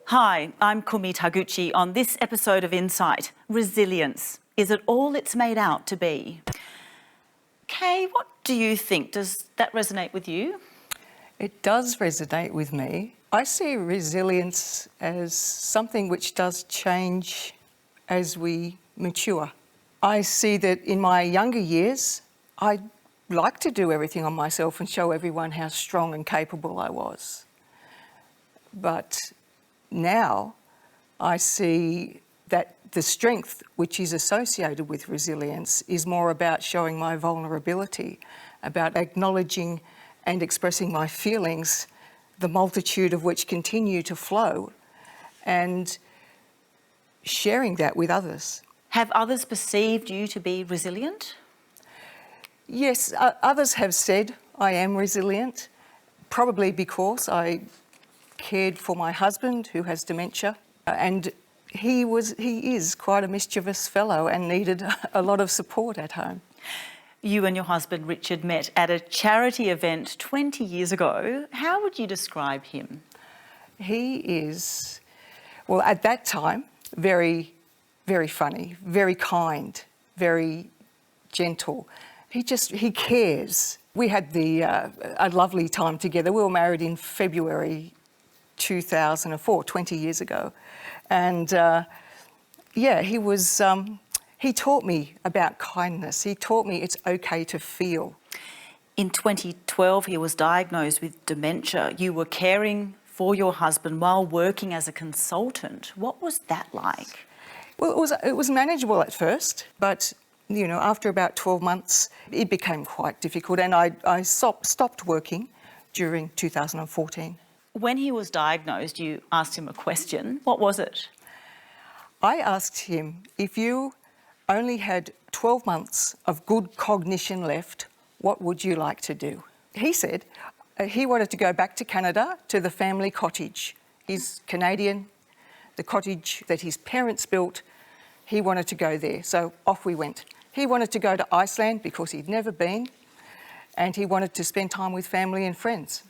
Hi, I'm Kumi Taguchi. On this episode of Insight, resilience. Is it all it's made out to be? Kay, what do you think? Does that resonate with you? It does resonate with me. I see resilience as something which does change as we mature. I see that in my younger years, I liked to do everything on myself and show everyone how strong and capable I was. But now I see that the strength which is associated with resilience is more about showing my vulnerability, about acknowledging and expressing my feelings, the multitude of which continue to flow, and sharing that with others. Have others perceived you to be resilient? Yes, others have said I am resilient, probably because I cared for my husband who has dementia, and he is quite a mischievous fellow and needed a lot of support at home. You and your husband Richard met at a charity event 20 years ago. How would you describe him? He is, well, at that time, very, very funny, very kind, very gentle. He cares. We had a lovely time together. We were married in February 2004, 20 years ago. And he taught me about kindness. He taught me it's okay to feel. In 2012, he was diagnosed with dementia. You were caring for your husband while working as a consultant. What was that like? Well, it was manageable at first, but after about 12 months, it became quite difficult, and I stopped working during 2014. When he was diagnosed, you asked him a question. What was it? I asked him, if you only had 12 months of good cognition left, what would you like to do? He said he wanted to go back to Canada, to the family cottage. He's Canadian. The cottage that his parents built, he wanted to go there. So off we went. He wanted to go to Iceland because he'd never been, and he wanted to spend time with family and friends.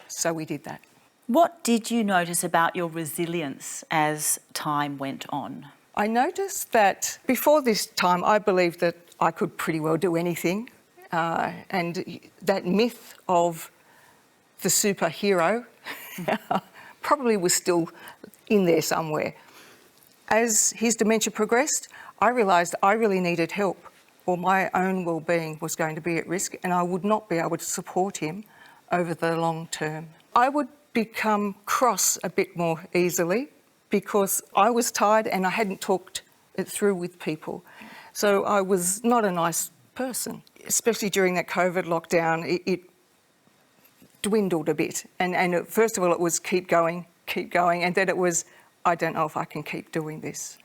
So we did that. What did you notice about your resilience as time went on? I noticed that before this time, I believed that I could pretty well do anything. And that myth of the superhero probably was still in there somewhere. As his dementia progressed, I realised I really needed help, or my own well-being was going to be at risk, and I would not be able to support him over the long term. I would become cross a bit more easily because I was tired and I hadn't talked it through with people. So I was not a nice person, especially during that COVID lockdown. It dwindled a bit. And first of all, it was keep going, and then it was, I don't know if I can keep doing this.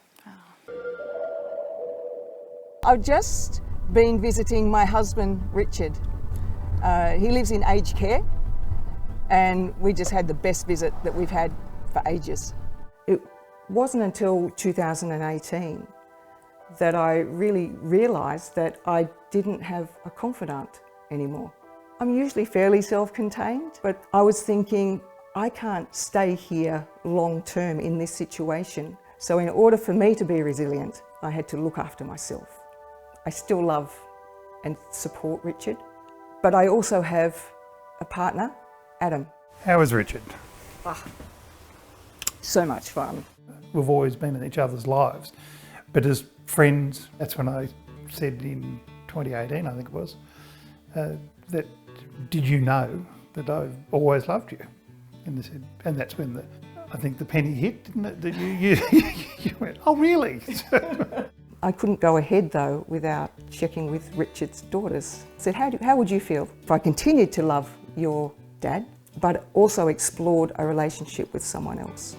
I've just been visiting my husband, Richard. He lives in aged care, and we just had the best visit that we've had for ages. It wasn't until 2018 that I really realised that I didn't have a confidant anymore. I'm usually fairly self-contained, but I was thinking, I can't stay here long term in this situation. So in order for me to be resilient, I had to look after myself. I still love and support Richard, but I also have a partner, Adam. How is Richard? So much fun. We've always been in each other's lives, but as friends, that's when I said in 2018, I think it was, that did you know that I've always loved you? And that's when I think the penny hit, didn't it? That you went, oh really? I couldn't go ahead though without checking with Richard's daughters. I said, how would you feel if I continued to love your dad, but also explored a relationship with someone else?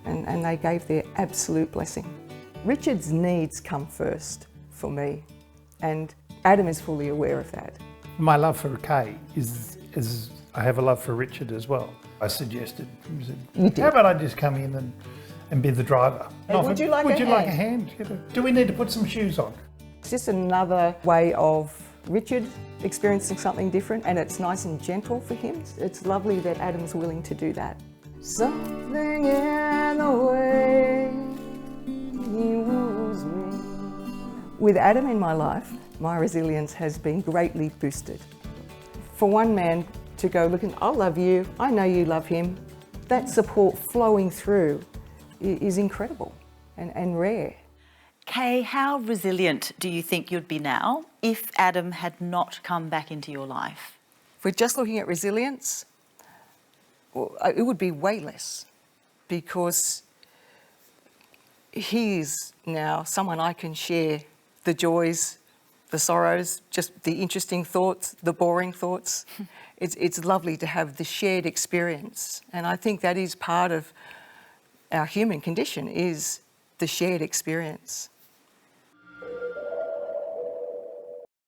And they gave their absolute blessing. Richard's needs come first for me, and Adam is fully aware of that. My love for Kay is I have a love for Richard as well. I suggested, how about I just come in and be the driver? Would you like a hand? Do we need to put some shoes on? It's just another way of Richard experiencing something different, and it's nice and gentle for him. It's lovely that Adam's willing to do that. Something in the way he woos me. With Adam in my life, my resilience has been greatly boosted. For one man to go, look, I love you, I know you love him, that support flowing through is incredible and rare. Kay, how resilient do you think you'd be now if Adam had not come back into your life? If we're just looking at resilience, well, it would be way less, because he is now someone I can share the joys, the sorrows, just the interesting thoughts, the boring thoughts. It's lovely to have the shared experience, and I think that is part of our human condition, is the shared experience.